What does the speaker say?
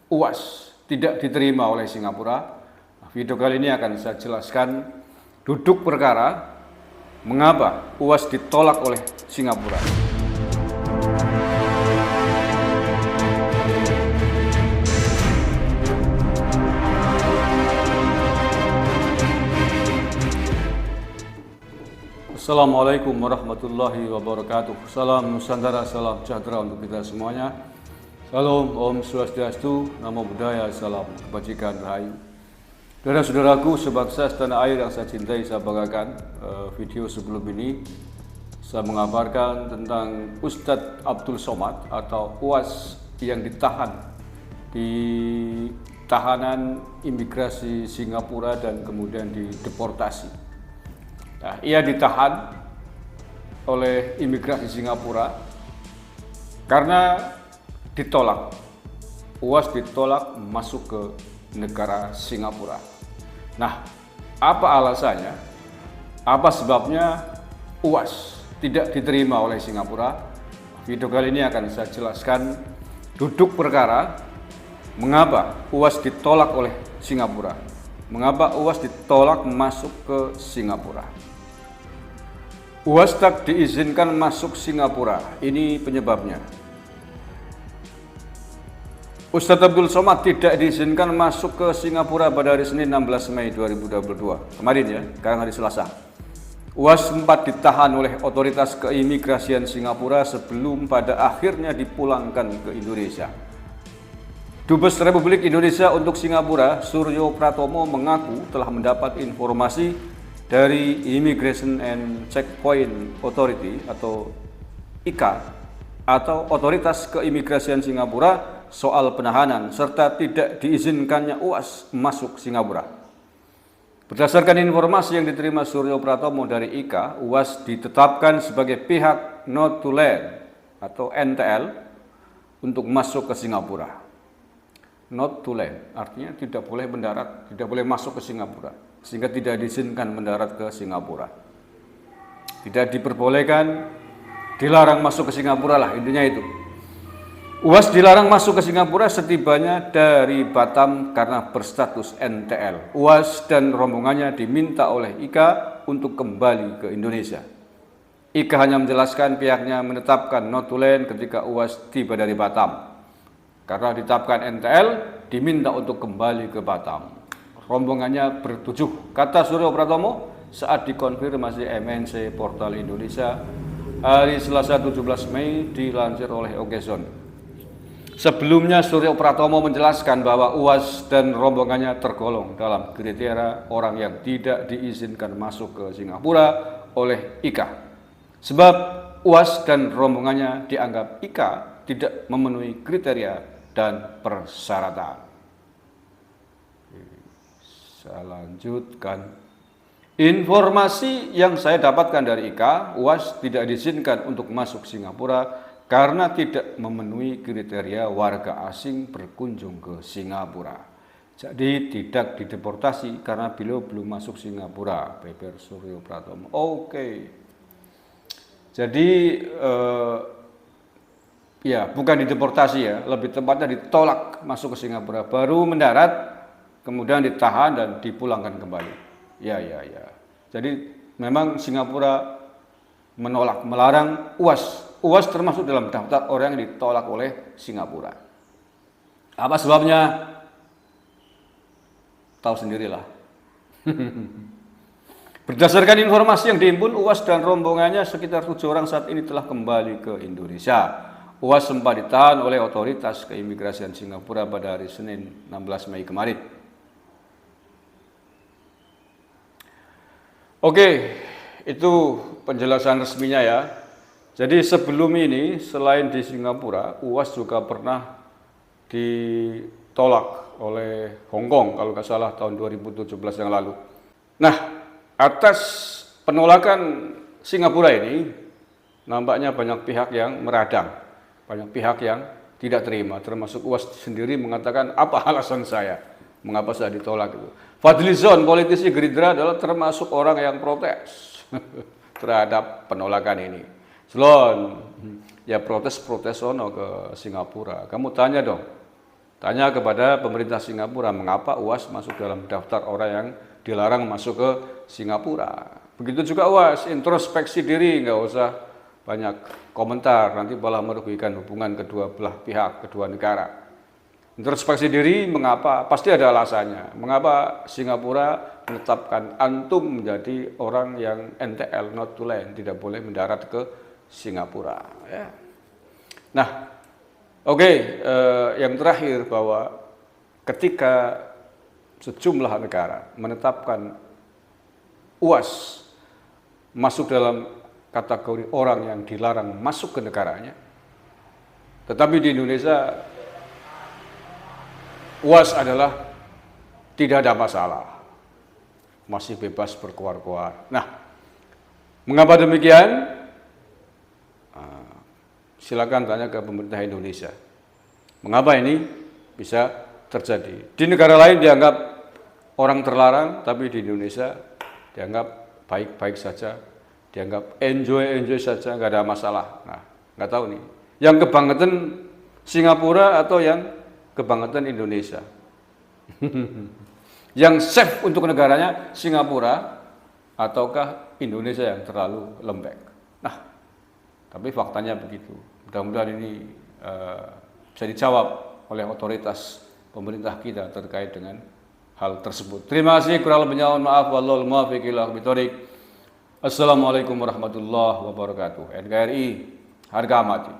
UAS tidak diterima oleh Singapura. Video kali ini akan saya jelaskan duduk perkara mengapa UAS ditolak oleh Singapura. Assalamualaikum warahmatullahi wabarakatuh. Salam Nusantara, salam sejahtera untuk kita semuanya. Salam, Om Swastiastu, Namo Buddhaya, salam kebajikan, rahayu. Saudara-saudaraku sebangsa setanah air yang saya cintai, saya banggakan, video sebelum ini saya mengabarkan tentang Ustadz Abdul Somad atau UAS yang ditahan di tahanan imigrasi Singapura dan kemudian dideportasi. Nah, ia ditahan oleh imigrasi Singapura karena ditolak. UAS ditolak masuk ke negara Singapura. Nah, apa alasannya? Apa sebabnya UAS tidak diterima oleh Singapura? Video kali ini akan saya jelaskan duduk perkara mengapa UAS ditolak oleh Singapura. Mengapa UAS ditolak masuk ke Singapura? UAS tak diizinkan masuk Singapura. Ini penyebabnya. Ustadz Abdul Somad tidak diizinkan masuk ke Singapura pada hari Senin 16 Mei 2022. Kemarin ya, sekarang hari Selasa. UAS sempat ditahan oleh otoritas keimigrasian Singapura sebelum pada akhirnya dipulangkan ke Indonesia. Dubes Republik Indonesia untuk Singapura, Suryo Pratomo, mengaku telah mendapat informasi dari Immigration and Checkpoint Authority atau ICA atau Otoritas Keimigrasian Singapura soal penahanan serta tidak diizinkannya UAS masuk Singapura. Berdasarkan informasi yang diterima Suryo Pratomo dari ICA, UAS ditetapkan sebagai pihak not to land atau NTL untuk masuk ke Singapura. Not to land artinya tidak boleh mendarat, tidak boleh masuk ke Singapura, sehingga tidak diizinkan mendarat ke Singapura. Tidak diperbolehkan, dilarang masuk ke Singapura lah, intinya itu. UAS dilarang masuk ke Singapura setibanya dari Batam karena berstatus NTL. UAS dan rombongannya diminta oleh ICA untuk kembali ke Indonesia. ICA hanya menjelaskan pihaknya menetapkan not to land ketika UAS tiba dari Batam. Karena ditetapkan NTL, diminta untuk kembali ke Batam. Rombongannya bertujuh, kata Suryo Pratomo saat dikonfirmasi MNC Portal Indonesia hari Selasa 17 Mei dilansir oleh Okezon. Sebelumnya Suryo Pratomo menjelaskan bahwa UAS dan rombongannya tergolong dalam kriteria orang yang tidak diizinkan masuk ke Singapura oleh ICA. Sebab UAS dan rombongannya dianggap ICA tidak memenuhi kriteria dan persyaratan. Saya lanjutkan. Informasi yang saya dapatkan dari ICA, UAS tidak diizinkan untuk masuk Singapura karena tidak memenuhi kriteria warga asing berkunjung ke Singapura. Jadi tidak dideportasi karena beliau belum masuk Singapura, beber Suryo Pratomo. Oke. Jadi ya, bukan dideportasi ya, lebih tepatnya ditolak masuk ke Singapura, baru mendarat, kemudian ditahan dan dipulangkan kembali. Ya. Jadi memang Singapura menolak, melarang UAS. UAS termasuk dalam daftar orang yang ditolak oleh Singapura. Apa sebabnya? Tahu sendirilah. Berdasarkan informasi yang dihimpun, UAS dan rombongannya sekitar 7 orang saat ini telah kembali ke Indonesia. UAS sempat ditahan oleh otoritas keimigrasian Singapura pada hari Senin 16 Mei kemarin. Oke, itu penjelasan resminya ya. Jadi sebelum ini selain di Singapura, UAS juga pernah ditolak oleh Hong Kong kalau nggak salah tahun 2017 yang lalu. Nah, atas penolakan Singapura ini nampaknya banyak pihak yang meradang. Banyak pihak yang tidak terima, termasuk UAS sendiri mengatakan, apa alasan saya, mengapa saya ditolak itu. Fadlizon, politisi Gerindra, adalah termasuk orang yang protes terhadap penolakan ini. Selon, ya protes sono ke Singapura. Kamu tanya dong, Tanya kepada pemerintah Singapura, mengapa UAS masuk dalam daftar orang yang dilarang masuk ke Singapura. Begitu juga UAS, introspeksi diri, nggak usah banyak komentar, nanti malah merugikan hubungan kedua belah pihak, kedua negara. Introspeksi diri, mengapa? Pasti ada alasannya. Mengapa Singapura menetapkan antum menjadi orang yang NTL, not to land, tidak boleh mendarat ke Singapura. Ya. Nah, oke, yang terakhir bahwa ketika sejumlah negara menetapkan UAS masuk dalam kategori orang yang dilarang masuk ke negaranya, tetapi di Indonesia UAS adalah tidak ada masalah, masih bebas berkoar-koar. Nah, mengapa demikian? Silakan tanya ke pemerintah Indonesia. Mengapa ini bisa terjadi? Di negara lain dianggap orang terlarang, tapi di Indonesia dianggap baik-baik saja, dianggap enjoy saja, nggak ada masalah. Nah, nggak tahu nih, yang kebangetan Singapura atau yang kebangetan Indonesia? Yang safe untuk negaranya Singapura ataukah Indonesia yang terlalu lembek? Nah, tapi faktanya begitu. Mudah-mudahan ini bisa dijawab oleh otoritas pemerintah kita terkait dengan hal tersebut. Terima kasih, kurang lebihnya mohon maaf. Wallahul muwaffiq ila aqwamit thoriq. Assalamualaikum warahmatullahi wabarakatuh. NKRI harga mati.